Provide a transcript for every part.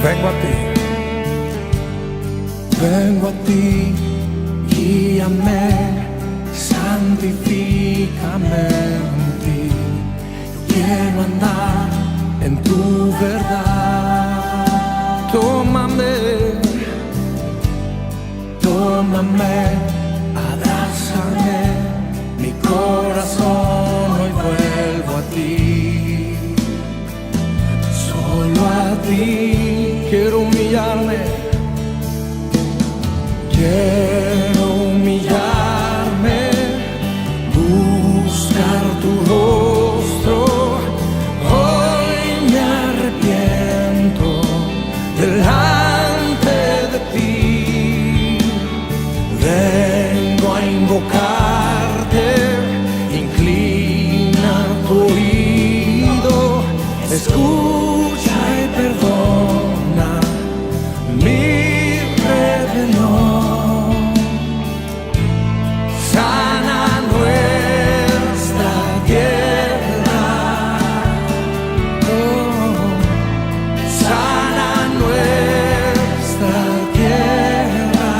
Vengo a ti, vengo a ti, guíame, santifícame en ti. Yo quiero andar en tu verdad. Tómame, tómame, abrázame, mi corazón hoy vuelvo a ti. Solo a ti quiero humillarme, quiero humillarme, buscar tu rostro. Hoy me arrepiento delante de ti. Vengo a invocarte, inclina tu oído, escucha y perdona mi rebelión. Sana nuestra tierra, oh, sana nuestra tierra.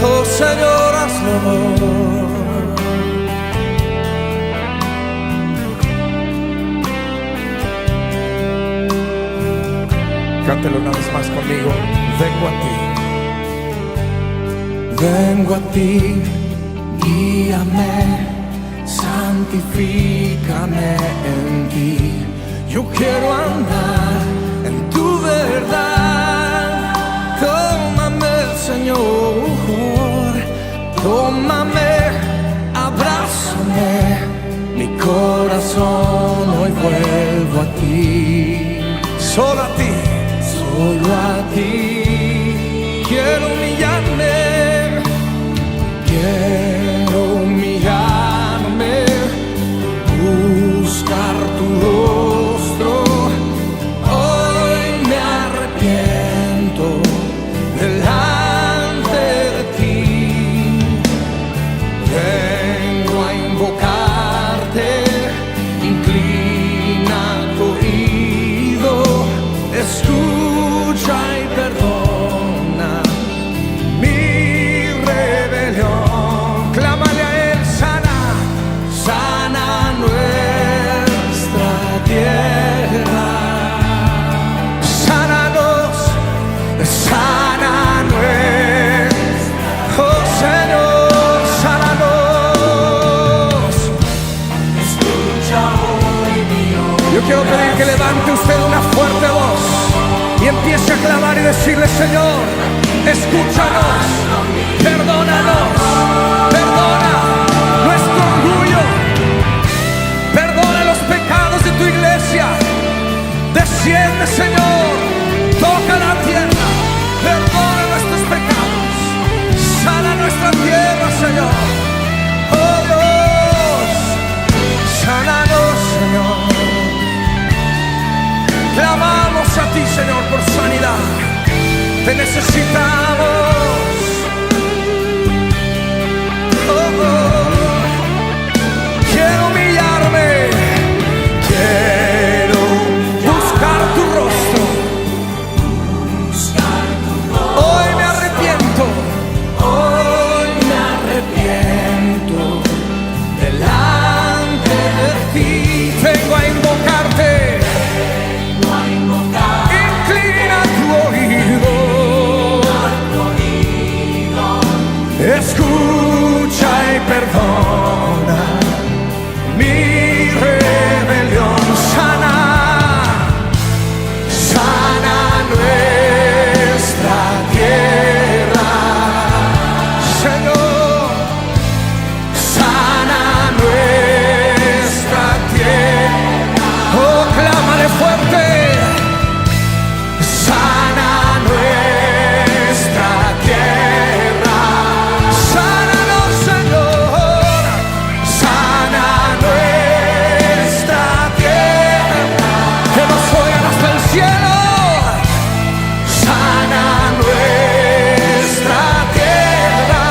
Oh Señor, hazlo. Cántelo una vez más conmigo. Vengo a ti, vengo a ti, guíame, santifícame en ti. Yo quiero andar en tu verdad. Tómame, Señor, tómame, abrázame, mi corazón hoy vuelvo a ti. Solo a ti, solo a ti quiero humillarme, quiero humillarme, buscar tu rostro. Hoy me arrepiento delante de ti. Vengo a invocarte, inclina tu oído, escucha y perdona mi rebelión. Clámale a Él, sana, sana nuestra tierra. Sánanos, sana nuestra, oh Señor, sánanos. Escucha hoy mi oración. Yo quiero pedir que levante usted una fuerte voz y empiece a clamar y decirle: Señor, escúchanos, perdónanos, perdona nuestro orgullo, perdona los pecados de tu iglesia. Desciende, Señor, toca la tierra, perdona nuestros pecados, sana nuestra tierra, Señor. Oh Dios, sánanos, Señor. Clamamos a ti, Señor, por sanidad. Te necesitamos. Oh, quiero humillarme, quiero buscar tu rostro. Hoy me arrepiento, hoy me arrepiento delante de ti. Vengo a invocarte. Escucha y perdona mi rebelión. Sana, sana nuestra tierra, Señor, sana nuestra tierra. Oh, clámale fuerte. Sana nuestra tierra. Sánanos, Señor, sana nuestra tierra, que nos oigan hasta el cielo. Sana nuestra tierra,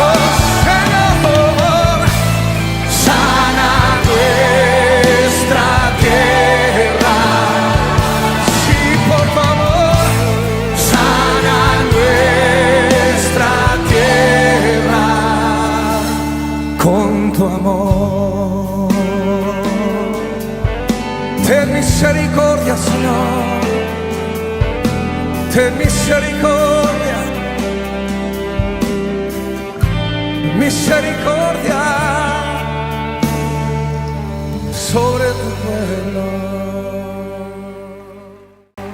oh Señor, sana nuestra Ten misericordia, Señor. Ten misericordia. Misericordia sobre tu pueblo.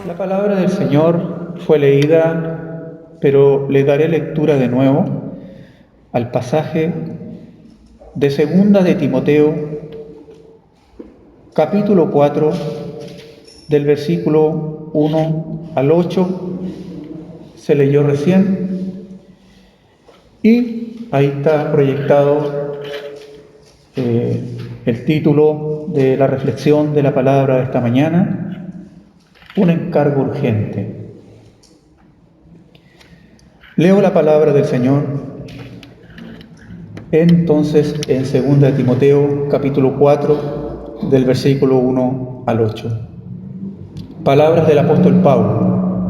La palabra del Señor fue leída, pero le daré lectura de nuevo al pasaje de Segunda de Timoteo, capítulo 4, del versículo 1 al 8, se leyó recién, y ahí está proyectado el título de la reflexión de la palabra de esta mañana: un encargo urgente. Leo la palabra del Señor entonces en 2 de Timoteo, capítulo 4, del versículo 1 al 8. Palabras del apóstol Pablo.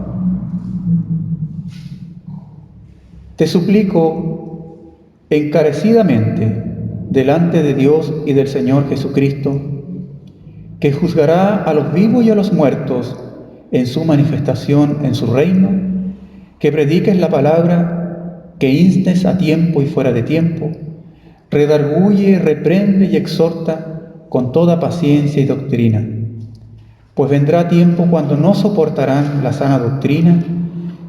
Te suplico encarecidamente delante de Dios y del Señor Jesucristo, que juzgará a los vivos y a los muertos en su manifestación en su reino, que prediques la palabra, que instes a tiempo y fuera de tiempo, redarguye, reprende y exhorta con toda paciencia y doctrina. Pues vendrá tiempo cuando no soportarán la sana doctrina,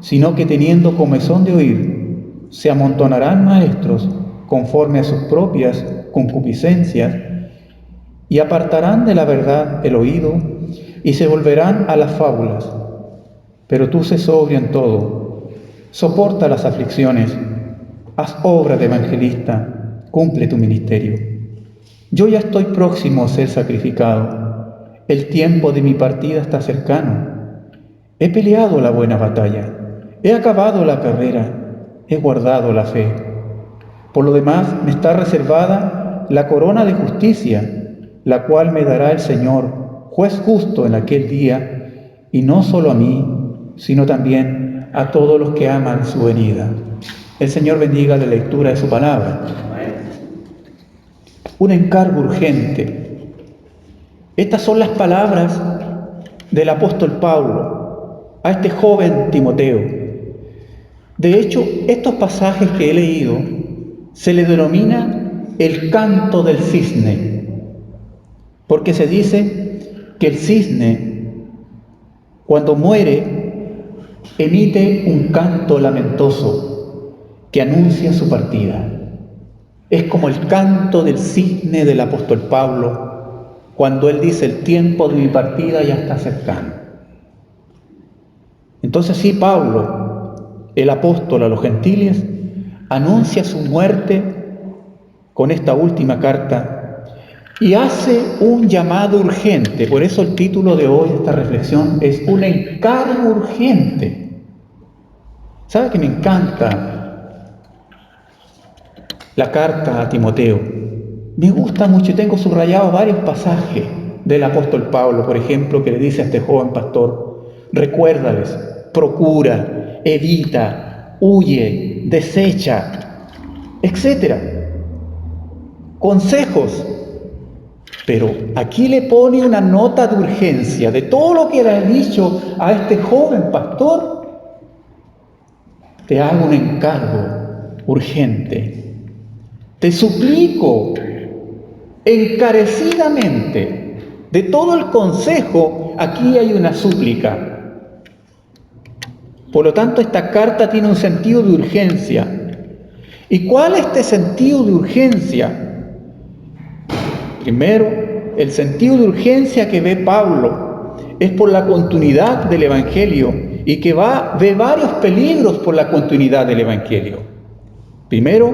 sino que teniendo comezón de oír, se amontonarán maestros conforme a sus propias concupiscencias, y apartarán de la verdad el oído, y se volverán a las fábulas. Pero tú sé sobrio en todo, soporta las aflicciones, haz obra de evangelista, cumple tu ministerio. Yo ya estoy próximo a ser sacrificado, el tiempo de mi partida está cercano. He peleado la buena batalla, he acabado la carrera, he guardado la fe. Por lo demás me está reservada la corona de justicia, la cual me dará el Señor, juez justo en aquel día, y no solo a mí, sino también a todos los que aman su venida. El Señor bendiga la lectura de su palabra. Un encargo urgente. Estas son las palabras del apóstol Pablo a este joven Timoteo. De hecho, estos pasajes que he leído se le denomina el canto del cisne, porque se dice que el cisne, cuando muere, emite un canto lamentoso que anuncia su partida. Es como el canto del cisne del apóstol Pablo, cuando él dice: el tiempo de mi partida ya está cercano. Entonces sí, Pablo, el apóstol a los gentiles, anuncia su muerte con esta última carta y hace un llamado urgente. Por eso el título de hoy, esta reflexión, es un encargo urgente. ¿Sabe que me encanta la carta a Timoteo? Me gusta mucho y tengo subrayado varios pasajes del apóstol Pablo, por ejemplo, que le dice a este joven pastor: recuérdales, procura, evita, huye, desecha, etc. Consejos. Pero aquí le pone una nota de urgencia de todo lo que le ha dicho a este joven pastor. Te hago un encargo urgente. Te suplico encarecidamente. De todo el consejo, aquí hay una súplica. Por lo tanto, esta carta tiene un sentido de urgencia. ¿Y cuál es este sentido de urgencia? Primero, el sentido de urgencia que ve Pablo es por la continuidad del Evangelio y que ve varios peligros por la continuidad del Evangelio. Primero,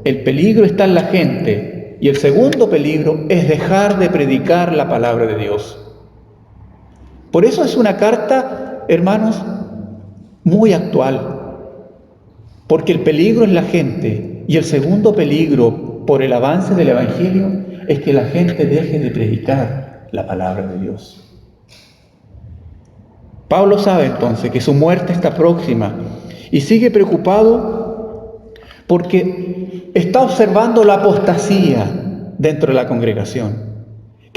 el peligro está en la gente, y el segundo peligro es dejar de predicar la palabra de Dios. Por eso es una carta, hermanos, muy actual, porque el peligro es la gente, y el segundo peligro por el avance del Evangelio es que la gente deje de predicar la palabra de Dios. Pablo sabe entonces que su muerte está próxima y sigue preocupado porque está observando la apostasía dentro de la congregación,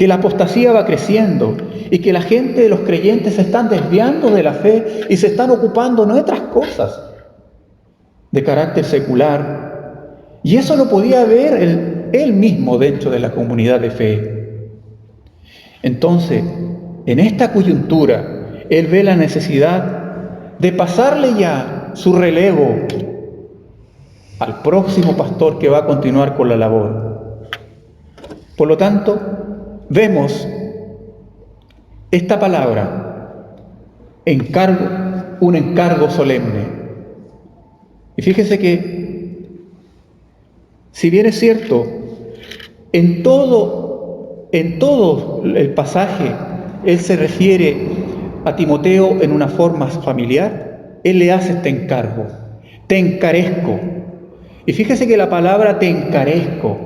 que la apostasía va creciendo y que la gente de los creyentes se están desviando de la fe y se están ocupando en otras cosas de carácter secular. Y eso lo podía ver él mismo dentro de la comunidad de fe. Entonces, en esta coyuntura, él ve la necesidad de pasarle ya su relevo al próximo pastor que va a continuar con la labor. Por lo tanto, vemos esta palabra, encargo, un encargo solemne. Y fíjese que, si bien es cierto, en todo el pasaje, él se refiere a Timoteo en una forma familiar, él le hace este encargo: te encarezco. Y fíjese que la palabra te encarezco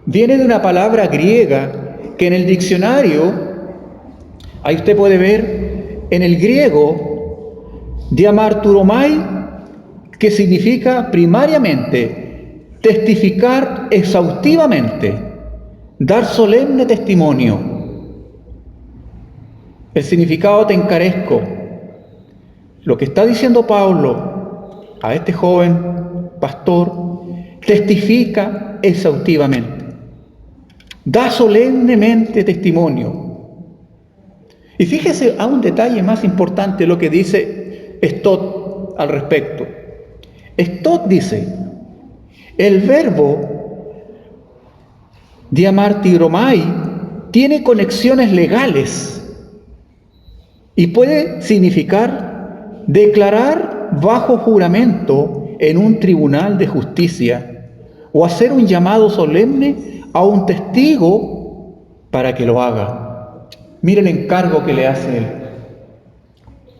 viene de una palabra griega que en el diccionario, ahí usted puede ver, en el griego, diamarturomai, que significa primariamente testificar exhaustivamente, dar solemne testimonio. El significado te encarezco. Lo que está diciendo Pablo a este joven pastor, testifica exhaustivamente, da solemnemente testimonio. Y fíjese a un detalle más importante lo que dice Stott al respecto. Stott dice: el verbo diamartiromai tiene conexiones legales y puede significar declarar bajo juramento en un tribunal de justicia o hacer un llamado solemne a un testigo para que lo haga. Mire el encargo que le hace él.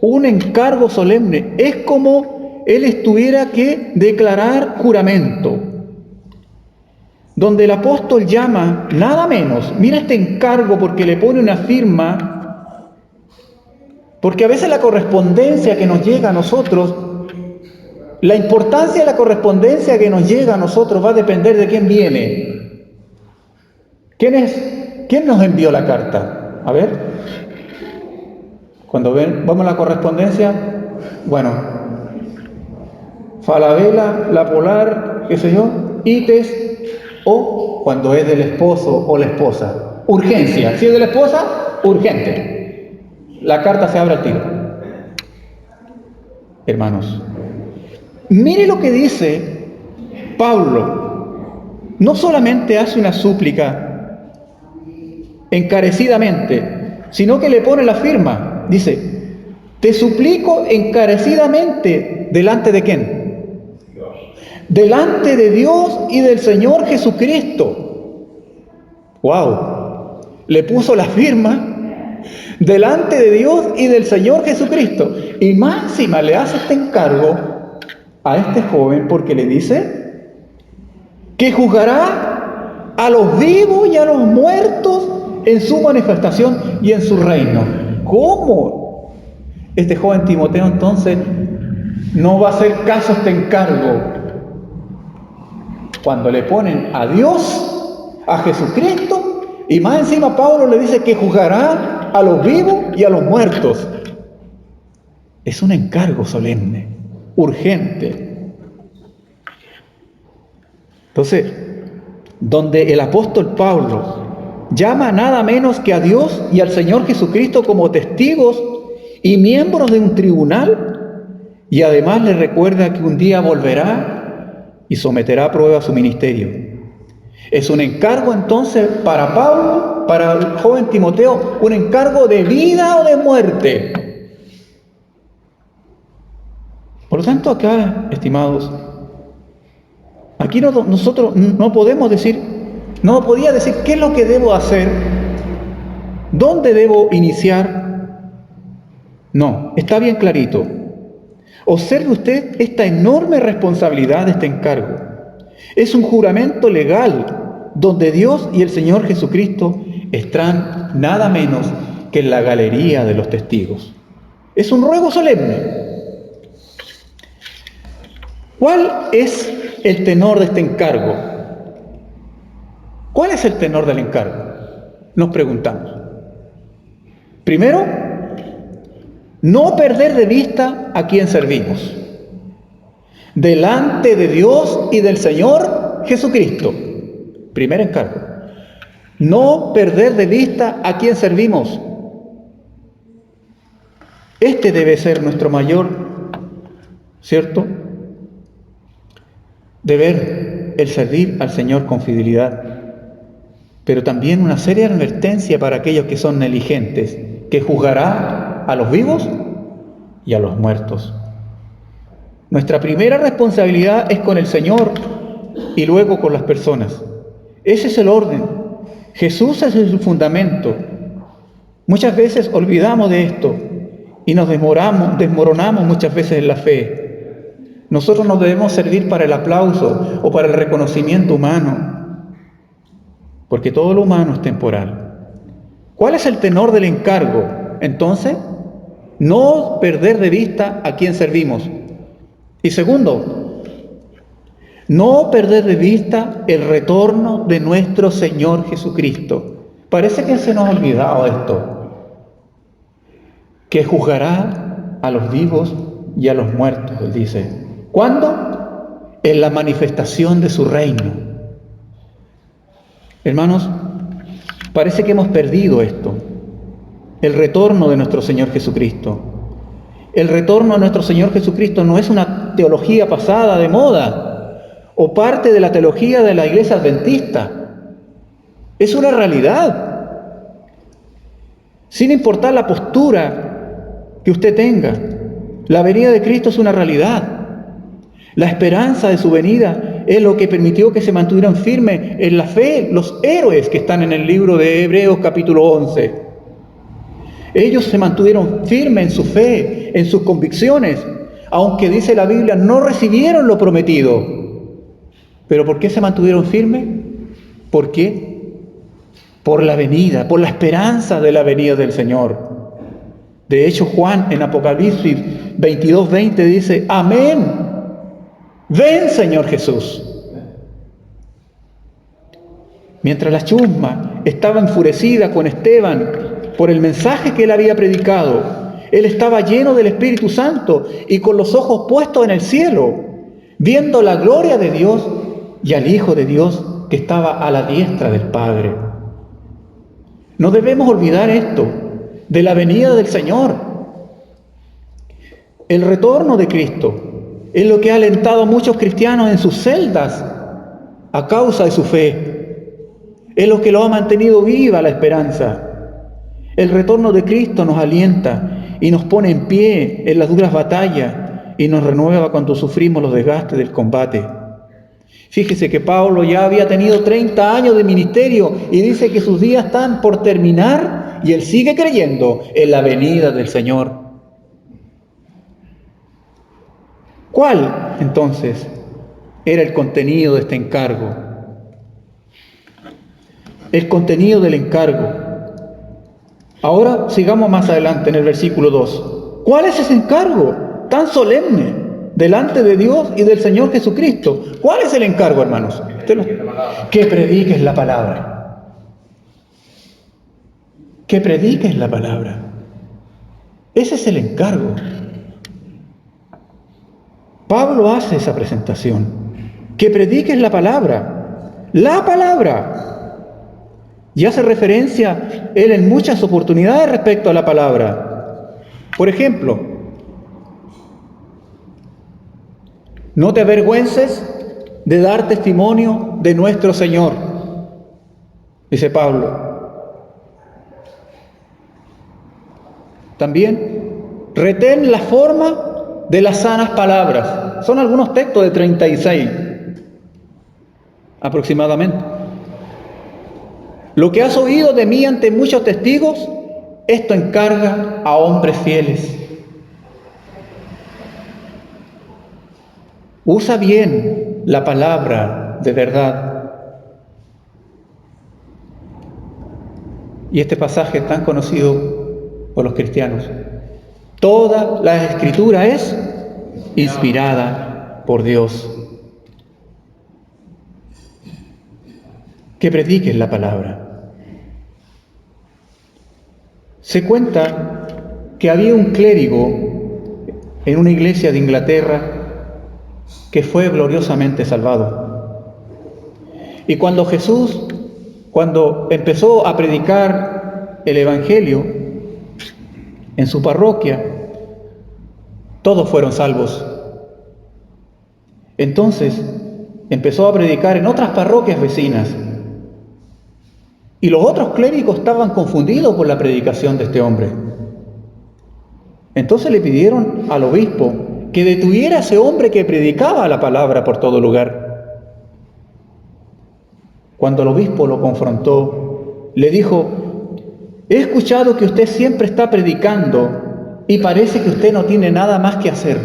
Un encargo solemne. Es como él estuviera que declarar juramento, donde el apóstol llama nada menos, mira este encargo porque le pone una firma, porque a veces la correspondencia que nos llega a nosotros, la importancia de la correspondencia que nos llega a nosotros va a depender de quién viene. ¿Quién nos envió la carta? A ver, cuando vamos a la correspondencia, bueno, Falabella, La Polar, qué sé yo, ITES, o cuando es del esposo o la esposa, urgencia. Si es de la esposa, urgente. La carta se abre al tiro. Hermanos, mire lo que dice Pablo. No solamente hace una súplica encarecidamente, sino que le pone la firma. Dice: te suplico encarecidamente, ¿delante de quién? Delante de Dios y del Señor Jesucristo. ¡Wow! Le puso la firma delante de Dios y del Señor Jesucristo. Y máxima le hace este encargo a este joven porque le dice que juzgará a los vivos y a los muertos en su manifestación y en su reino. ¿Cómo? Este joven Timoteo entonces no va a hacer caso a este encargo. Cuando le ponen a Dios, a Jesucristo, y más encima Pablo le dice que juzgará a los vivos y a los muertos. Es un encargo solemne, urgente. Entonces, donde el apóstol Pablo llama nada menos que a Dios y al Señor Jesucristo como testigos y miembros de un tribunal, y además le recuerda que un día volverá y someterá a prueba su ministerio. Es un encargo entonces para Pablo, para el joven Timoteo, un encargo de vida o de muerte. Por lo tanto, acá, estimados, aquí nosotros no podemos decir, no podía decir qué es lo que debo hacer, dónde debo iniciar. No, está bien clarito. Observe usted esta enorme responsabilidad de este encargo. Es un juramento legal donde Dios y el Señor Jesucristo están nada menos que en la galería de los testigos. Es un ruego solemne. ¿Cuál es el tenor de este encargo? ¿Cuál es el tenor del encargo? nos preguntamos. Primero, no perder de vista a quién servimos. Delante de Dios y del Señor Jesucristo. Primer encargo. No perder de vista a quién servimos. Este debe ser nuestro mayor, ¿cierto?, deber, el servir al Señor con fidelidad. Pero también una seria advertencia para aquellos que son negligentes, que juzgará a los vivos y a los muertos. Nuestra primera responsabilidad es con el Señor y luego con las personas. Ese es el orden. Jesús es el fundamento. Muchas veces olvidamos de esto y nos desmoronamos muchas veces en la fe. Nosotros no debemos servir para el aplauso o para el reconocimiento humano, porque todo lo humano es temporal. ¿Cuál es el tenor del encargo? Entonces, no perder de vista a quién servimos. Y segundo, no perder de vista el retorno de nuestro Señor Jesucristo. Parece que se nos ha olvidado esto, que juzgará a los vivos y a los muertos, él dice. ¿Cuándo? En la manifestación de su reino. Hermanos, parece que hemos perdido esto, el retorno de nuestro Señor Jesucristo. El retorno a nuestro Señor Jesucristo no es una teología pasada de moda o parte de la teología de la Iglesia Adventista. Es una realidad. Sin importar la postura que usted tenga, la venida de Cristo es una realidad. La esperanza de su venida es lo que permitió que se mantuvieran firmes en la fe los héroes que están en el libro de Hebreos capítulo 11. Ellos se mantuvieron firmes en su fe, en sus convicciones, aunque dice la Biblia, no recibieron lo prometido. ¿Pero por qué se mantuvieron firmes? ¿Por qué? Por la venida, por la esperanza de la venida del Señor. De hecho, Juan en Apocalipsis 22:20 dice, amén. Ven, Señor Jesús. Mientras la chusma estaba enfurecida con Esteban por el mensaje que él había predicado, él estaba lleno del Espíritu Santo y con los ojos puestos en el cielo, viendo la gloria de Dios y al Hijo de Dios que estaba a la diestra del Padre. No debemos olvidar esto, de la venida del Señor. El retorno de Cristo es lo que ha alentado a muchos cristianos en sus celdas a causa de su fe. Es lo que lo ha mantenido viva la esperanza. El retorno de Cristo nos alienta y nos pone en pie en las duras batallas y nos renueva cuando sufrimos los desgastes del combate. Fíjese que Pablo ya había tenido 30 años de ministerio y dice que sus días están por terminar y él sigue creyendo en la venida del Señor. ¿Cuál, entonces, era el contenido de este encargo? El contenido del encargo. Ahora sigamos más adelante en el versículo 2. ¿Cuál es ese encargo tan solemne delante de Dios y del Señor Jesucristo? ¿Cuál es el encargo, hermanos? Que prediques la palabra. Que prediques la palabra. Ese es el encargo. Pablo hace esa presentación. Que prediques la palabra. La palabra. Y hace referencia él en muchas oportunidades respecto a la palabra. Por ejemplo, no te avergüences de dar testimonio de nuestro Señor, dice Pablo. También, retén la forma de las sanas palabras. Son algunos textos de 36 aproximadamente. Lo que has oído de mí ante muchos testigos, esto encarga a hombres fieles. Usa bien la palabra de verdad. Y este pasaje es tan conocido por los cristianos. Toda la Escritura es inspirada por Dios. Que prediques la palabra. Se cuenta que había un clérigo en una iglesia de Inglaterra que fue gloriosamente salvado. Y cuando Jesús, cuando empezó a predicar el Evangelio en su parroquia, todos fueron salvos. Entonces empezó a predicar en otras parroquias vecinas. Y los otros clérigos estaban confundidos por la predicación de este hombre. Entonces le pidieron al obispo que detuviera a ese hombre que predicaba la palabra por todo lugar. Cuando el obispo lo confrontó, le dijo: he escuchado que usted siempre está predicando y parece que usted no tiene nada más que hacer.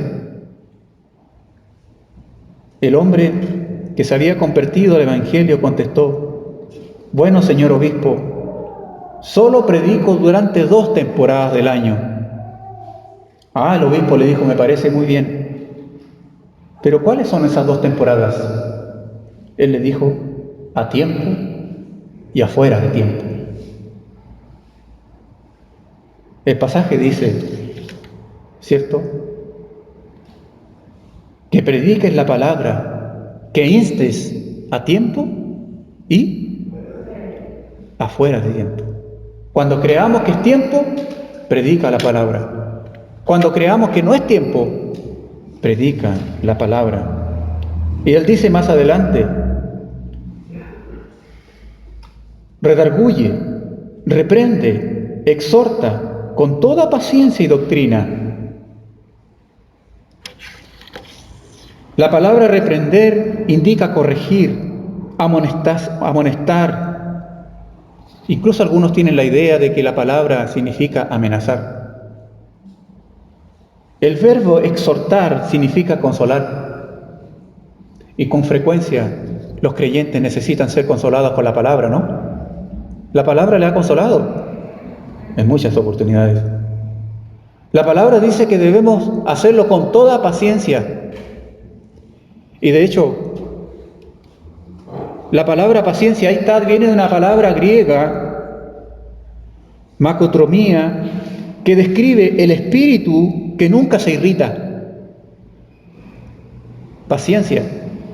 El hombre que se había convertido al Evangelio contestó: bueno, señor obispo, solo predico durante 2 temporadas del año. El obispo le dijo: me parece muy bien. ¿Pero cuáles son esas 2 temporadas? Él le dijo: a tiempo y afuera de tiempo. El pasaje dice, ¿cierto?, que prediques la palabra, que instes a tiempo y afuera de tiempo. Cuando creamos que es tiempo, predica la palabra. Cuando creamos que no es tiempo, predica la palabra. Y él dice más adelante: redarguye, reprende, exhorta con toda paciencia y doctrina. La palabra reprender indica corregir, amonestar. Incluso algunos tienen la idea de que la palabra significa amenazar. El verbo exhortar significa consolar. Y con frecuencia los creyentes necesitan ser consolados con la palabra, ¿no? La palabra le ha consolado en muchas oportunidades. La palabra dice que debemos hacerlo con toda paciencia. Y de hecho, la palabra paciencia, ahí está, viene de una palabra griega, macotromía, que describe el espíritu que nunca se irrita. Paciencia,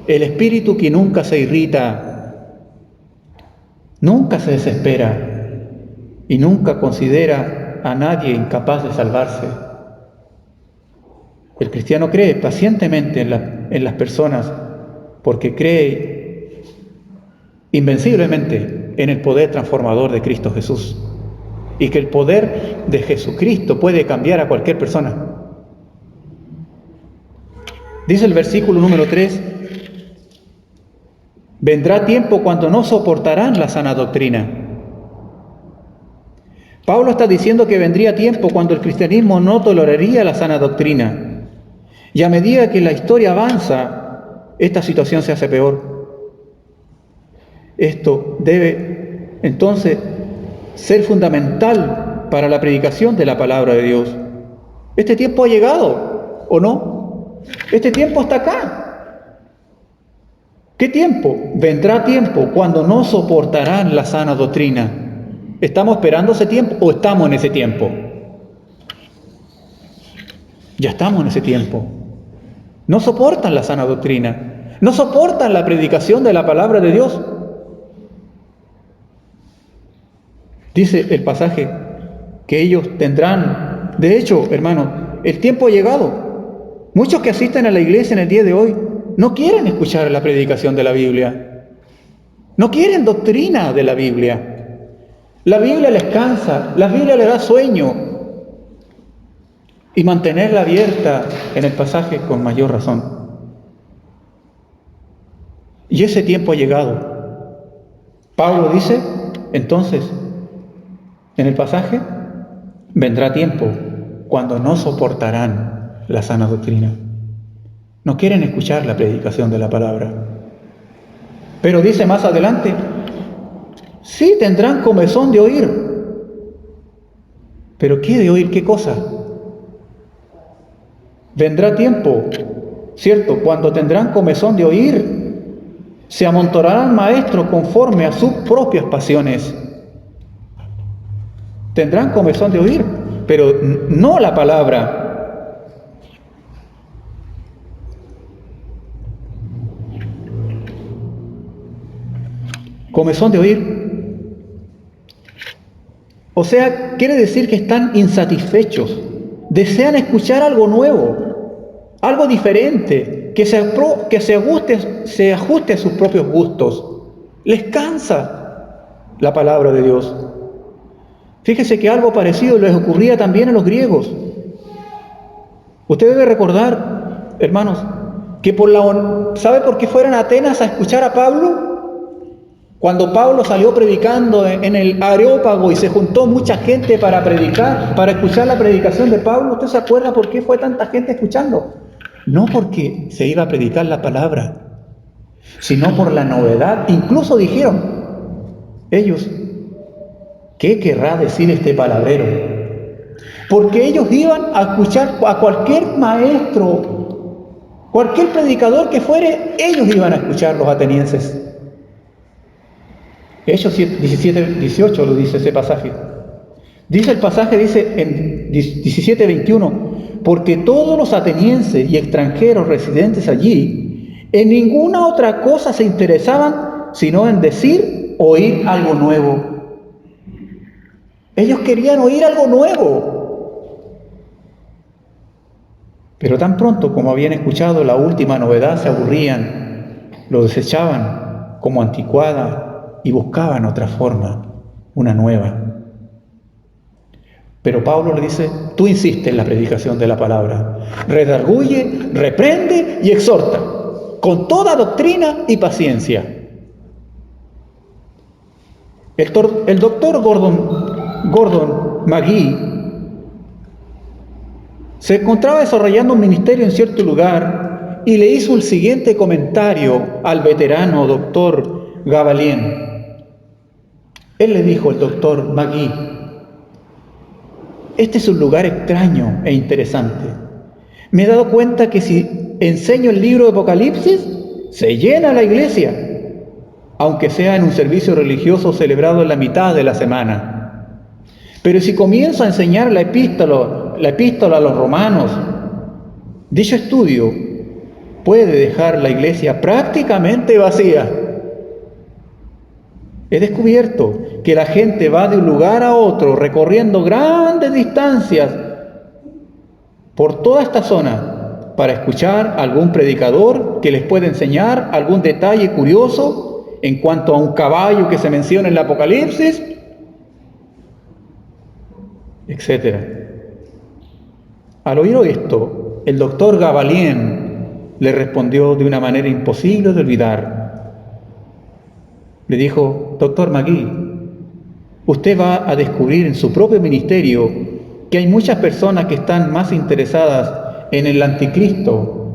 el espíritu que nunca se irrita, nunca se desespera y nunca considera a nadie incapaz de salvarse. El cristiano cree pacientemente en las personas porque cree invenciblemente en el poder transformador de Cristo Jesús y que el poder de Jesucristo puede cambiar a cualquier persona. Dice el versículo número 3: vendrá tiempo cuando no soportarán la sana doctrina. Pablo está diciendo que vendría tiempo cuando el cristianismo no toleraría la sana doctrina. Y a medida que la historia avanza, esta situación se hace peor. Esto debe entonces ser fundamental para la predicación de la palabra de Dios. Este tiempo ha llegado, ¿o no? Este tiempo está acá. ¿Qué tiempo? Vendrá tiempo cuando no soportarán la sana doctrina. ¿Estamos esperando ese tiempo o estamos en ese tiempo? Ya estamos en ese tiempo. No soportan la sana doctrina. No soportan la predicación de la palabra de Dios. Dice el pasaje que ellos tendrán, de hecho, hermanos, el tiempo ha llegado. Muchos que asisten a la iglesia en el día de hoy no quieren escuchar la predicación de la Biblia. No quieren doctrina de la Biblia. La Biblia les cansa, la Biblia les da sueño. Y mantenerla abierta en el pasaje con mayor razón. Y ese tiempo ha llegado. Pablo dice, entonces, en el pasaje, vendrá tiempo cuando no soportarán la sana doctrina. No quieren escuchar la predicación de la palabra. Pero dice más adelante, sí tendrán comezón de oír. ¿Pero qué de oír? ¿Qué cosa? Vendrá tiempo, ¿cierto?, cuando tendrán comezón de oír, se amontonarán maestros conforme a sus propias pasiones. Tendrán comezón de oír, pero no la palabra. Comezón de oír. O sea, quiere decir que están insatisfechos. Desean escuchar algo nuevo, algo diferente, que se ajuste a sus propios gustos. Les cansa la palabra de Dios. Fíjese que algo parecido les ocurría también a los griegos. Usted debe recordar, hermanos, que ¿sabe por qué fueron a Atenas a escuchar a Pablo? Cuando Pablo salió predicando en el Areópago y se juntó mucha gente para predicar, para escuchar la predicación de Pablo, ¿usted se acuerda por qué fue tanta gente escuchando? No porque se iba a predicar la palabra, sino por la novedad. Incluso dijeron ellos, ¿qué querrá decir este palabrero? Porque ellos iban a escuchar a cualquier maestro, cualquier predicador que fuere, ellos iban a escuchar, los atenienses. Hechos 17, 18 lo dice ese pasaje. Dice el pasaje, dice en 17, 21, porque todos los atenienses y extranjeros residentes allí, en ninguna otra cosa se interesaban, sino en oír algo nuevo. Ellos querían oír algo nuevo. Pero tan pronto como habían escuchado la última novedad, se aburrían, lo desechaban como anticuada, y buscaban otra forma, una nueva. Pero Pablo le dice, tú insistes en la predicación de la palabra, redarguye, reprende y exhorta, con toda doctrina y paciencia. El doctor Gordon McGee se encontraba desarrollando un ministerio en cierto lugar y le hizo el siguiente comentario al veterano doctor Gabalien. Él le dijo al doctor McGee, este es un lugar extraño e interesante. Me he dado cuenta que si enseño el libro de Apocalipsis, se llena la iglesia, aunque sea en un servicio religioso celebrado en la mitad de la semana. Pero si comienzo a enseñar la epístola a los romanos, dicho estudio puede dejar la iglesia prácticamente vacía. He descubierto que la gente va de un lugar a otro recorriendo grandes distancias por toda esta zona para escuchar a algún predicador que les pueda enseñar algún detalle curioso en cuanto a un caballo que se menciona en el Apocalipsis, etc. Al oír esto, el doctor Gabalien le respondió de una manera imposible de olvidar. Le dijo, doctor McGee, usted va a descubrir en su propio ministerio que hay muchas personas que están más interesadas en el anticristo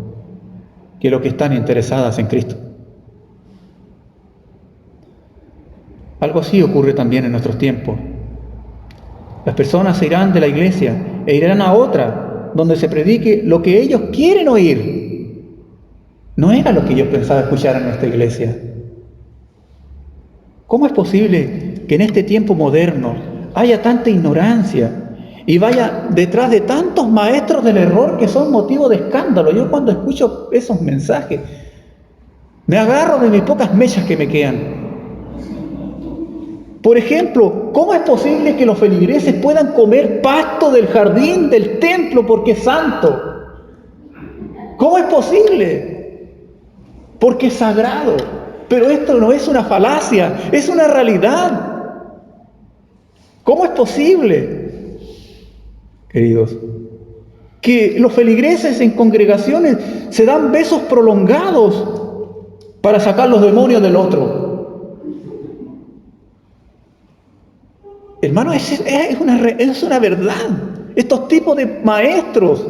que lo que están interesadas en Cristo. Algo así ocurre también en nuestros tiempos. Las personas se irán de la iglesia e irán a otra donde se predique lo que ellos quieren oír. No era lo que yo pensaba escuchar en nuestra iglesia. ¿Cómo es posible que en este tiempo moderno haya tanta ignorancia y vaya detrás de tantos maestros del error que son motivo de escándalo? Yo cuando escucho esos mensajes me agarro de mis pocas mechas que me quedan. Por ejemplo, ¿cómo es posible que los feligreses puedan comer pasto del jardín del templo porque es santo? ¿Cómo es posible? Porque es sagrado. Pero esto no es una falacia, es una realidad. ¿Cómo es posible, queridos, que los feligreses en congregaciones se dan besos prolongados para sacar los demonios del otro? Hermano, es una verdad. Estos tipos de maestros,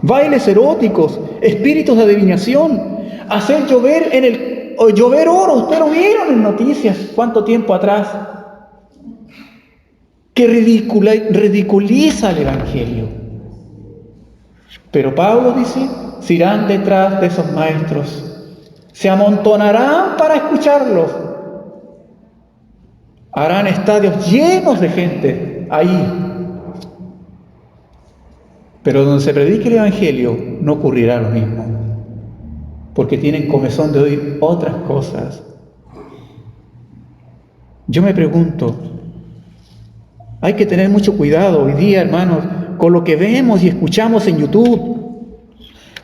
bailes eróticos, espíritus de adivinación, hacer llover oro. Ustedes lo vieron en noticias cuánto tiempo atrás, que ridiculiza el Evangelio. Pero Pablo dice, se irán detrás de esos maestros, se amontonarán para escucharlos. Harán estadios llenos de gente ahí. Pero donde se predique el Evangelio no ocurrirá lo mismo, porque tienen comezón de oír otras cosas. Yo me pregunto, hay que tener mucho cuidado hoy día, hermanos, con lo que vemos y escuchamos en YouTube,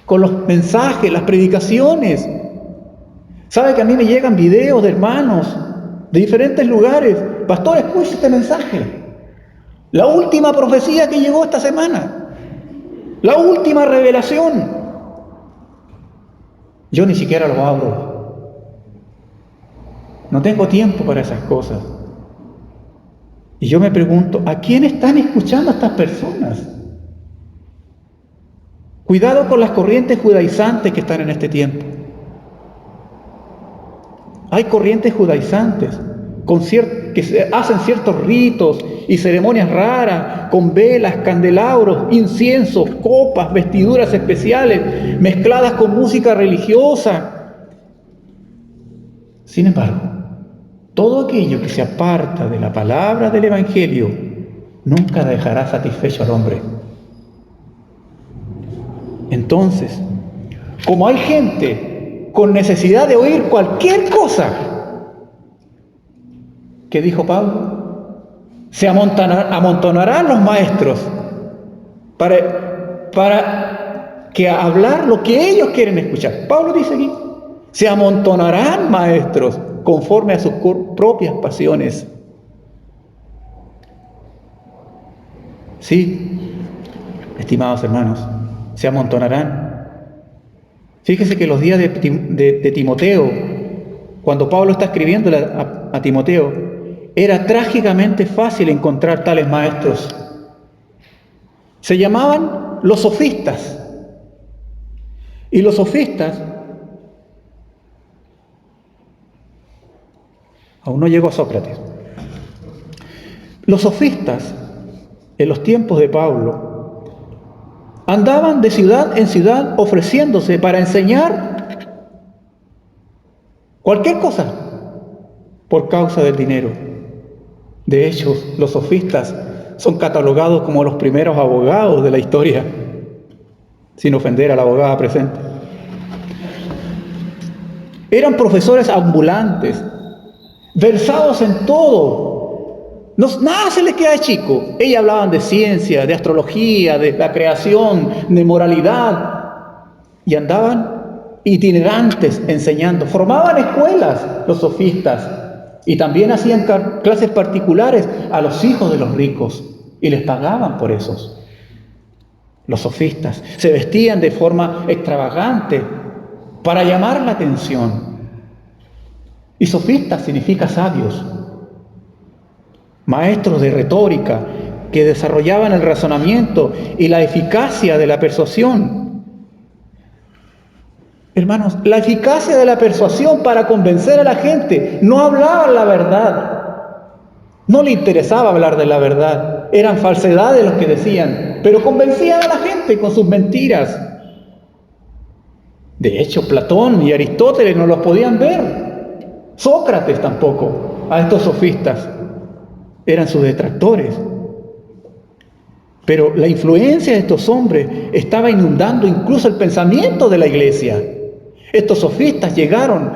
con los mensajes, las predicaciones. ¿Sabe que a mí me llegan videos de hermanos de diferentes lugares? Pastor, escuche este mensaje. La última profecía que llegó esta semana. La última revelación. Yo ni siquiera lo abro. No tengo tiempo para esas cosas. Y yo me pregunto, ¿a quién están escuchando estas personas? Cuidado con las corrientes judaizantes que están en este tiempo. Hay corrientes judaizantes que hacen ciertos ritos y ceremonias raras, con velas, candelabros, inciensos, copas, vestiduras especiales, mezcladas con música religiosa. Sin embargo, todo aquello que se aparta de la palabra del Evangelio nunca dejará satisfecho al hombre. Entonces, como hay gente con necesidad de oír cualquier cosa, ¿qué dijo Pablo? Se amontonarán los maestros para que hablar lo que ellos quieren escuchar. Pablo dice aquí, se amontonarán maestros conforme a sus propias pasiones. Sí, estimados hermanos, se amontonarán. Fíjese que los días de Timoteo, cuando Pablo está escribiéndole a Timoteo, era trágicamente fácil encontrar tales maestros. Se llamaban los sofistas. Y los sofistas, aún no llegó a Sócrates, los sofistas en los tiempos de Pablo andaban de ciudad en ciudad ofreciéndose para enseñar cualquier cosa por causa del dinero. De hecho, los sofistas son catalogados como los primeros abogados de la historia, sin ofender a la abogada presente. Eran profesores ambulantes, versados en todo. Nada se les queda de chico. Ellos hablaban de ciencia, de astrología, de la creación, de moralidad. Y andaban itinerantes enseñando. Formaban escuelas los sofistas. Y también hacían clases particulares a los hijos de los ricos. Y les pagaban por esos. Los sofistas se vestían de forma extravagante para llamar la atención. Y sofistas significa sabios. Maestros de retórica que desarrollaban el razonamiento y la eficacia de la persuasión. Hermanos, la eficacia de la persuasión para convencer a la gente. No hablaban la verdad. No le interesaba hablar de la verdad. Eran falsedades los que decían, pero convencían a la gente con sus mentiras. De hecho, Platón y Aristóteles no los podían ver. Sócrates tampoco, a estos sofistas. Eran sus detractores. Pero la influencia de estos hombres estaba inundando incluso el pensamiento de la iglesia. Estos sofistas llegaron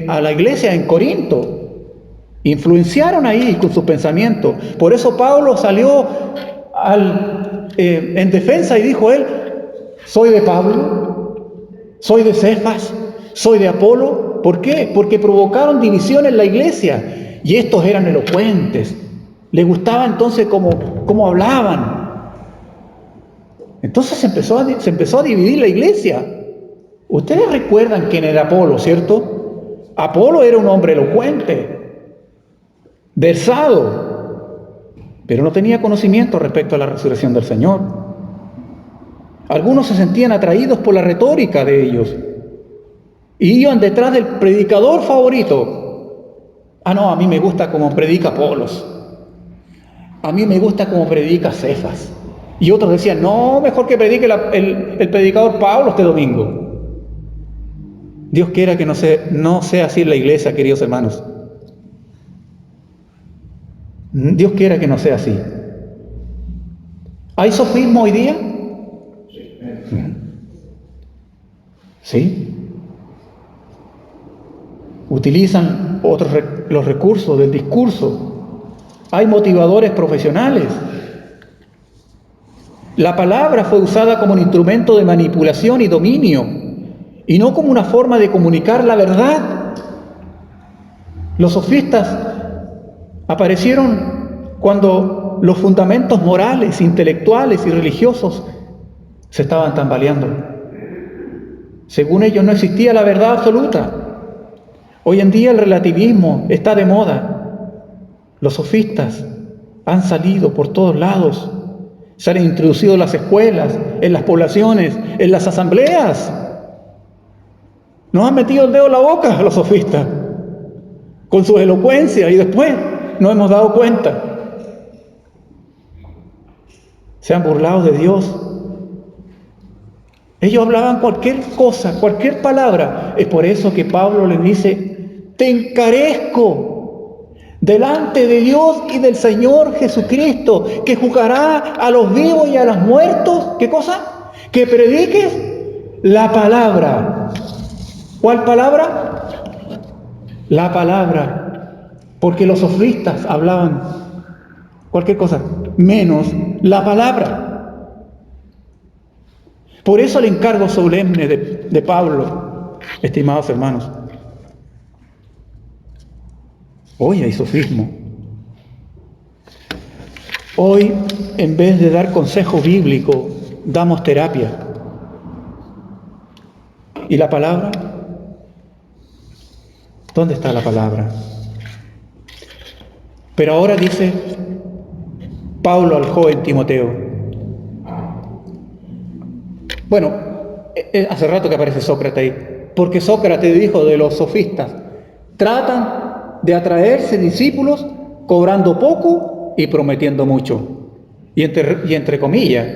a la iglesia en Corinto. Influenciaron ahí con su pensamiento. Por eso Pablo salió en defensa y dijo él, soy de Pablo, soy de Cefas, soy de Apolo. ¿Por qué? Porque provocaron división en la iglesia. Y estos eran elocuentes. Les gustaba entonces cómo hablaban. Entonces se empezó a dividir la iglesia. Ustedes recuerdan quién era Apolo, ¿cierto? Apolo era un hombre elocuente, versado, pero no tenía conocimiento respecto a la resurrección del Señor. Algunos se sentían atraídos por la retórica de ellos y iban detrás del predicador favorito. No, a mí me gusta como predica Apolos. A mí me gusta como predica Cefas. Y otros decían, no, mejor que predique el predicador Pablo este domingo. Dios quiera que no sea así en la iglesia, queridos hermanos. Dios quiera que no sea así. ¿Hay sofismo hoy día? Sí. Utilizan los recursos del discurso. Hay motivadores profesionales. La palabra fue usada como un instrumento de manipulación y dominio, y no como una forma de comunicar la verdad. Los sofistas aparecieron cuando los fundamentos morales, intelectuales y religiosos se estaban tambaleando. Según ellos no existía la verdad absoluta. Hoy en día el relativismo está de moda. Los sofistas han salido por todos lados. Se han introducido en las escuelas, en las poblaciones, en las asambleas. Nos han metido el dedo en la boca a los sofistas con su elocuencia y después nos hemos dado cuenta. Se han burlado de Dios. Ellos hablaban cualquier cosa, cualquier palabra. Es por eso que Pablo les dice: te encarezco delante de Dios y del Señor Jesucristo, que juzgará a los vivos y a los muertos. ¿Qué cosa? Que prediques la palabra. ¿Cuál palabra? La palabra. Porque los sofistas hablaban cualquier cosa, menos la palabra. Por eso el encargo solemne de Pablo, estimados hermanos. Hoy hay sofismo. Hoy, en vez de dar consejo bíblico, damos terapia. ¿Y la palabra? ¿Dónde está la palabra? Pero ahora dice Pablo al joven Timoteo. Bueno, hace rato que aparece Sócrates ahí, porque Sócrates dijo de los sofistas: tratan de atraerse discípulos cobrando poco y prometiendo mucho. Y entre comillas.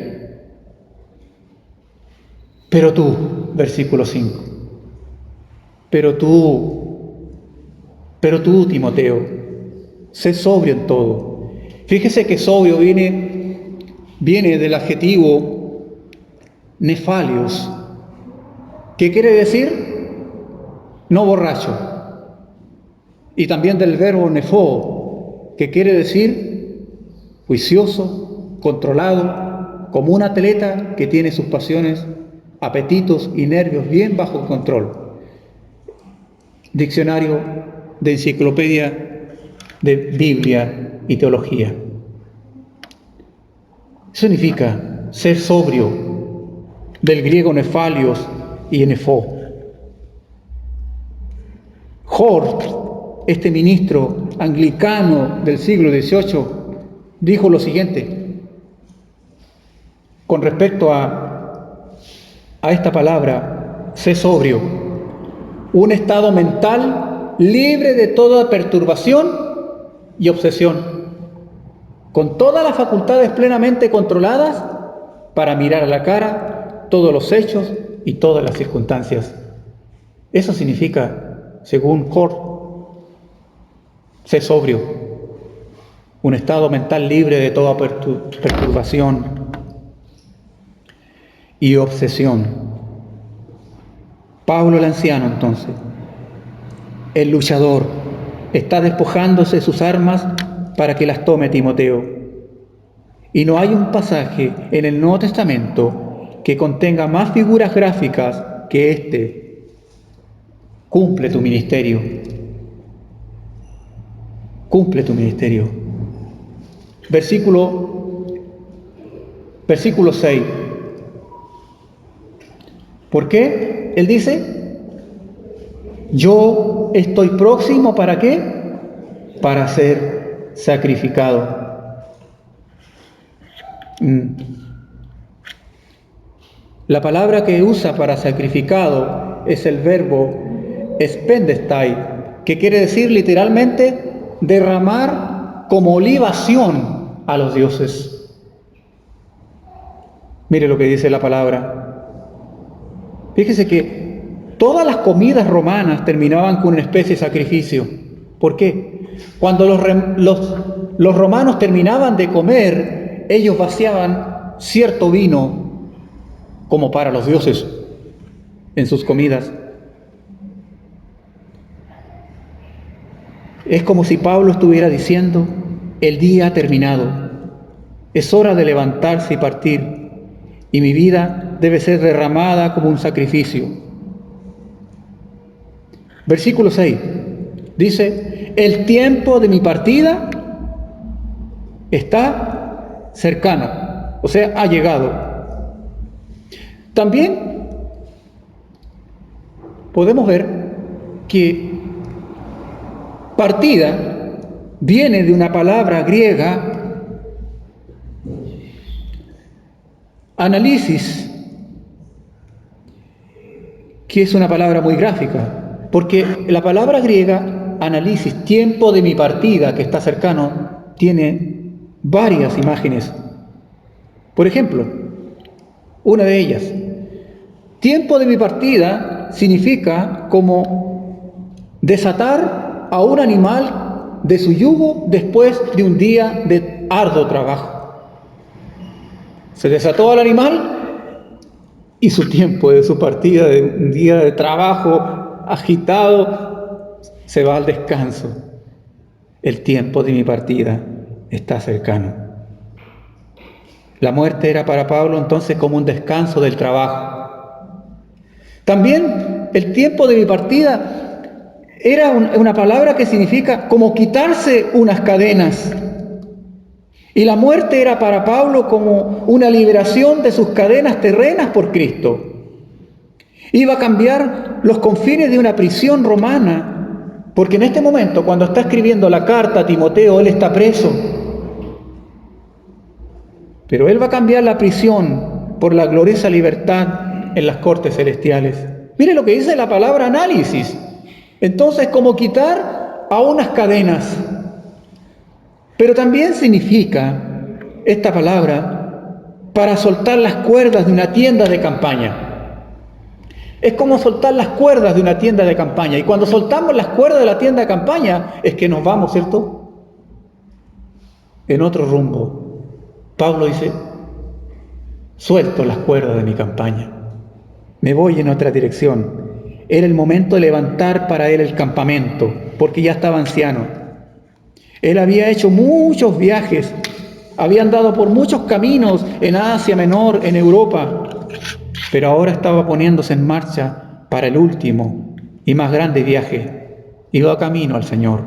Pero tú, versículo 5. Pero tú, Timoteo, sé sobrio en todo. Fíjese que sobrio viene del adjetivo nefalios, que quiere decir no borracho, y también del verbo nefo, que quiere decir juicioso, controlado, como un atleta que tiene sus pasiones, apetitos y nervios bien bajo control. Diccionario de Enciclopedia de Biblia y Teología. Significa ser sobrio, del griego nefalios y nefo. Hort, este ministro anglicano del siglo XVIII, dijo lo siguiente con respecto a esta palabra: sé sobrio, un estado mental libre de toda perturbación y obsesión, con todas las facultades plenamente controladas para mirar a la cara todos los hechos y todas las circunstancias. Eso significa, según Hort, ser sobrio, un estado mental libre de toda perturbación y obsesión. Pablo el anciano, entonces, el luchador, está despojándose de sus armas para que las tome Timoteo. Y no hay un pasaje en el Nuevo Testamento que contenga más figuras gráficas que este. Cumple tu ministerio. Cumple tu ministerio. Versículo 6. ¿Por qué? Él dice: yo estoy próximo, ¿para qué? Para ser sacrificado. La palabra que usa para sacrificado es el verbo spendestai, que quiere decir literalmente derramar como libación a los dioses. Mire lo que dice la palabra. Fíjese que todas las comidas romanas terminaban con una especie de sacrificio. ¿Por qué? Cuando los los romanos terminaban de comer, ellos vaciaban cierto vino como para los dioses en sus comidas. Es como si Pablo estuviera diciendo: el día ha terminado, es hora de levantarse y partir, y mi vida debe ser derramada como un sacrificio. Versículo 6 dice: el tiempo de mi partida está cercano, o sea, ha llegado. También podemos ver que partida viene de una palabra griega, análisis, que es una palabra muy gráfica, porque la palabra griega, análisis, tiempo de mi partida que está cercano, tiene varias imágenes. Por ejemplo, una de ellas, tiempo de mi partida significa como desatar a un animal de su yugo después de un día de arduo trabajo. Se desató al animal y su tiempo de su partida, de un día de trabajo agitado, se va al descanso. El tiempo de mi partida está cercano. La muerte era para Pablo entonces como un descanso del trabajo. También el tiempo de mi partida era una palabra que significa como quitarse unas cadenas. Y la muerte era para Pablo como una liberación de sus cadenas terrenas por Cristo. Iba a cambiar los confines de una prisión romana, porque en este momento, cuando está escribiendo la carta a Timoteo, él está preso. Pero él va a cambiar la prisión por la gloriosa libertad en las cortes celestiales. Mire lo que dice la palabra análisis. Entonces, como quitar a unas cadenas. Pero también significa esta palabra para soltar las cuerdas de una tienda de campaña. Es como soltar las cuerdas de una tienda de campaña. Y cuando soltamos las cuerdas de la tienda de campaña es que nos vamos, ¿cierto?, en otro rumbo. Pablo dice: suelto las cuerdas de mi campaña, me voy en otra dirección. Era el momento de levantar para él el campamento, porque ya estaba anciano. Él había hecho muchos viajes, había andado por muchos caminos en Asia Menor, en Europa, pero ahora estaba poniéndose en marcha para el último y más grande viaje. Iba camino al Señor.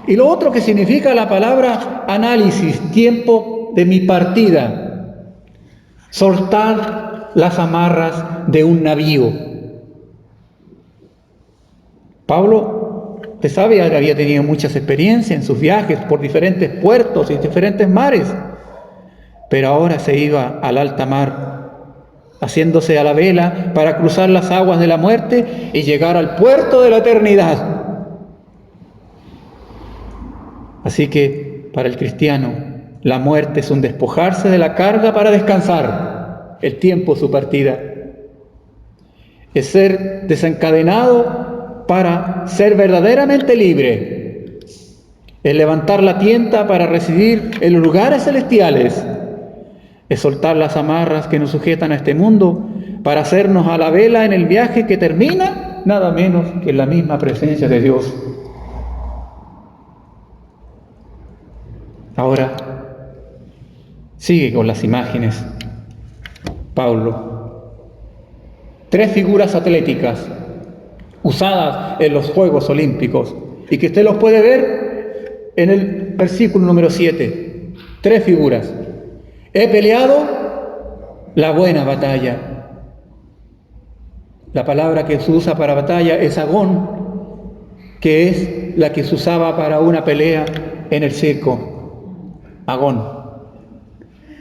Y lo otro que significa la palabra análisis, tiempo de mi partida, soltar las amarras de un navío. Pablo, usted sabe, había tenido muchas experiencias en sus viajes por diferentes puertos y diferentes mares, pero ahora se iba al alta mar, haciéndose a la vela para cruzar las aguas de la muerte y llegar al puerto de la eternidad. Así que para el cristiano, la muerte es un despojarse de la carga para descansar. El tiempo de su partida es ser desencadenado para ser verdaderamente libre. Es levantar la tienda para residir en los lugares celestiales. Es soltar las amarras que nos sujetan a este mundo para hacernos a la vela en el viaje que termina nada menos que en la misma presencia de Dios. Ahora sigue con las imágenes Pablo. 3 figuras atléticas usadas en los Juegos Olímpicos y que usted los puede ver en el versículo número 7. 3 figuras. He peleado la buena batalla. La palabra que se usa para batalla es agón, que es la que se usaba para una pelea en el circo. Agón.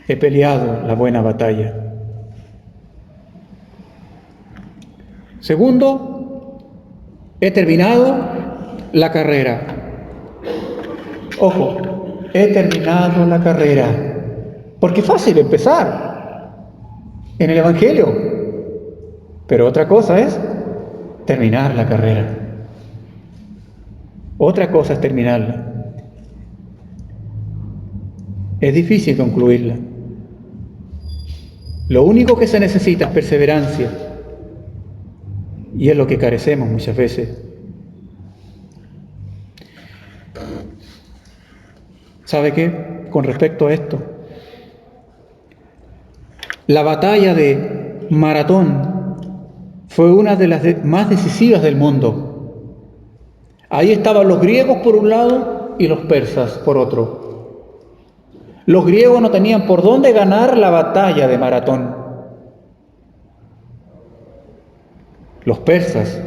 He peleado la buena batalla. Segundo, he terminado la carrera. Ojo, he terminado la carrera. Porque es fácil empezar en el Evangelio. Pero otra cosa es terminar la carrera. Otra cosa es terminarla. Es difícil concluirla. Lo único que se necesita es perseverancia, y es lo que carecemos muchas veces. ¿Sabe qué? Con respecto a esto, la batalla de Maratón fue una de las más decisivas del mundo. Ahí estaban los griegos por un lado y los persas por otro. Los griegos no tenían por dónde ganar la batalla de Maratón. Los persas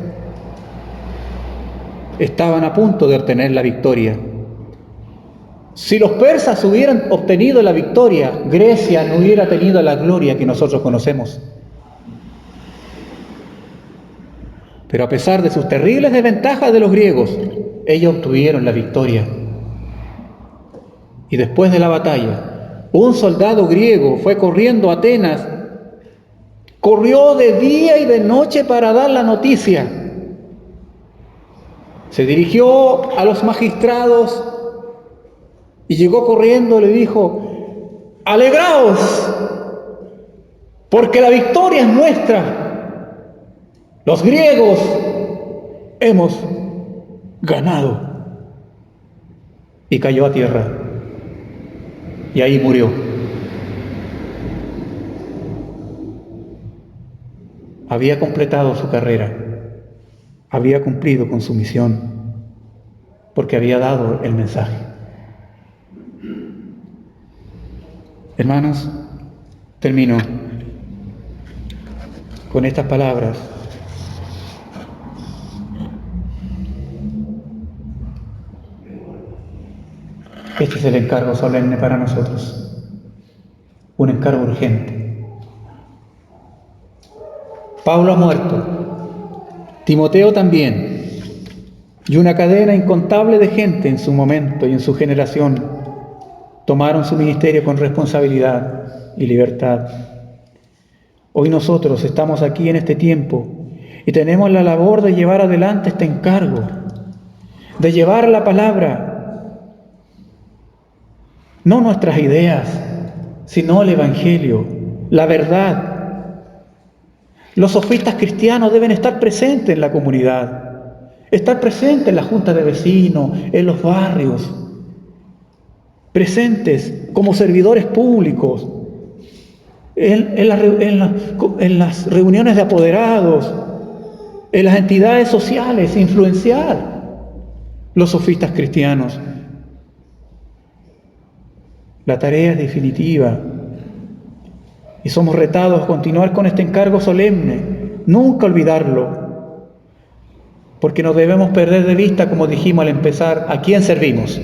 estaban a punto de obtener la victoria. Si los persas hubieran obtenido la victoria, Grecia no hubiera tenido la gloria que nosotros conocemos. Pero a pesar de sus terribles desventajas de los griegos, ellos obtuvieron la victoria. Y después de la batalla, un soldado griego fue corriendo a Atenas, corrió de día y de noche para dar la noticia. Se dirigió a los magistrados y llegó corriendo y le dijo: ¡alegraos! Porque la victoria es nuestra. Los griegos hemos ganado. Y cayó a tierra. Y ahí murió. Había completado su carrera, había cumplido con su misión, porque había dado el mensaje. Hermanos, termino con estas palabras. Este es el encargo solemne para nosotros, un encargo urgente. Pablo ha muerto, Timoteo también, y una cadena incontable de gente en su momento y en su generación tomaron su ministerio con responsabilidad y libertad. Hoy nosotros estamos aquí en este tiempo y tenemos la labor de llevar adelante este encargo, de llevar la palabra, no nuestras ideas, sino el Evangelio, la verdad. Los sofistas cristianos deben estar presentes en la comunidad, estar presentes en la junta de vecinos, en los barrios, presentes como servidores públicos, en las reuniones de apoderados, en las entidades sociales, influenciar los sofistas cristianos. La tarea es definitiva y somos retados a continuar con este encargo solemne, nunca olvidarlo, porque no debemos perder de vista, como dijimos al empezar, a quién servimos.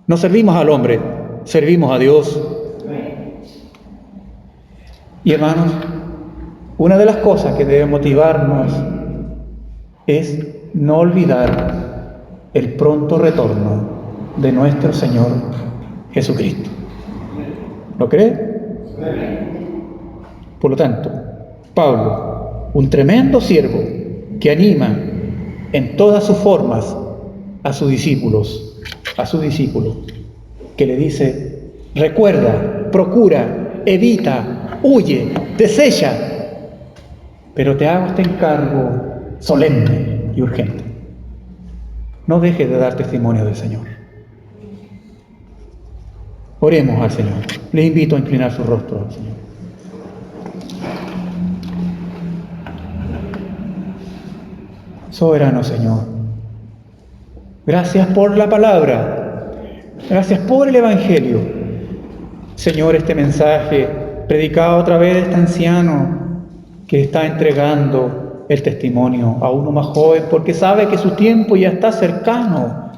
No servimos al hombre, servimos a Dios. Y hermanos, una de las cosas que debe motivarnos es no olvidar el pronto retorno de nuestro Señor Jesucristo. ¿Lo cree? Por lo tanto, Pablo, un tremendo siervo que anima en todas sus formas a sus discípulos, que le dice: recuerda, procura, evita, huye, desecha, pero te hago este encargo solemne y urgente. No dejes de dar testimonio del Señor. Oremos al Señor. Les invito a inclinar su rostro al Señor. Soberano Señor, gracias por la palabra, gracias por el Evangelio. Señor, este mensaje predicado a través de este anciano que está entregando el testimonio a uno más joven, porque sabe que su tiempo ya está cercano.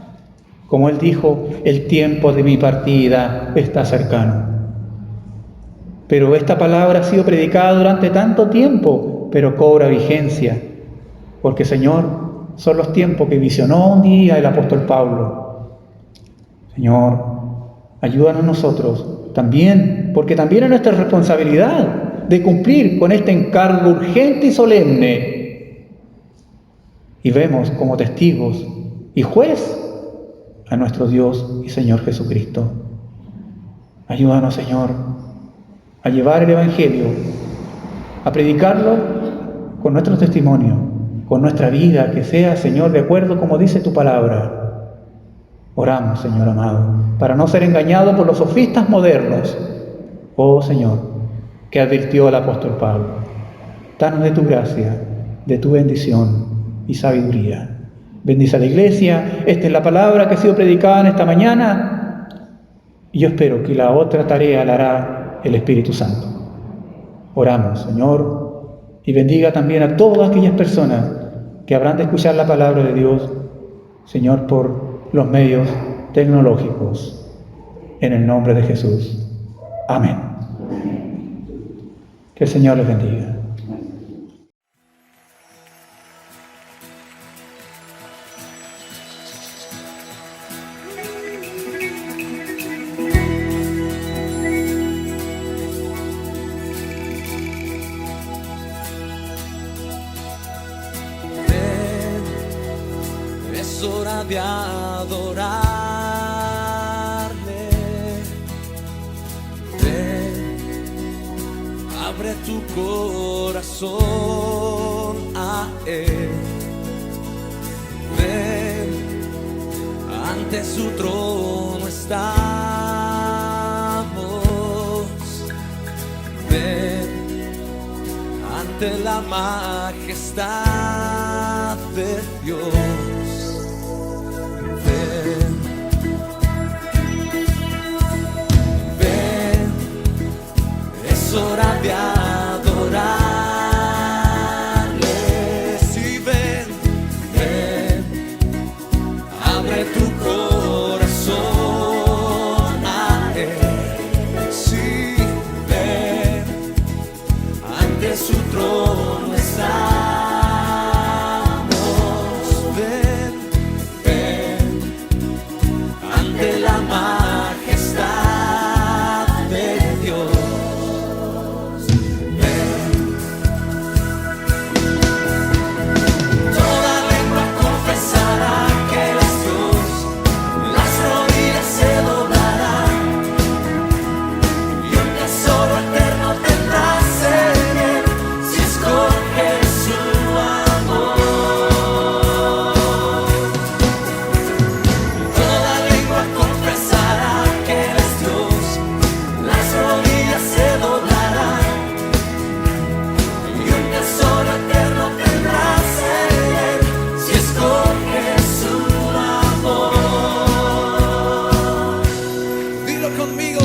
Como él dijo, el tiempo de mi partida está cercano. Pero esta palabra ha sido predicada durante tanto tiempo, pero cobra vigencia. Porque, Señor, son los tiempos que visionó un día el apóstol Pablo. Señor, ayúdanos nosotros también, porque también es nuestra responsabilidad de cumplir con este encargo urgente y solemne. Y vemos como testigos y juez a nuestro Dios y Señor Jesucristo. Ayúdanos, Señor, a llevar el Evangelio, a predicarlo con nuestro testimonio, con nuestra vida, que sea, Señor, de acuerdo como dice tu palabra. Oramos, Señor amado, para no ser engañados por los sofistas modernos. Oh, Señor, que advirtió el apóstol Pablo, danos de tu gracia, de tu bendición y sabiduría. Bendice a la iglesia. Esta es la palabra que ha sido predicada en esta mañana. Y yo espero que la otra tarea la hará el Espíritu Santo. Oramos, Señor, y bendiga también a todas aquellas personas que habrán de escuchar la palabra de Dios, Señor, por los medios tecnológicos. En el nombre de Jesús. Amén. Que el Señor les bendiga. Es hora de adorarle. Ven, abre tu corazón a Él. Ven, ante su trono estamos. Ven, ante la majestad de Dios. Es hora de adorarle. Sí, ven, ven, abre tu corazón a Él. Sí, ven, ante su trono estamos. Ven, ven, ante la majestad de Dios. Conmigo.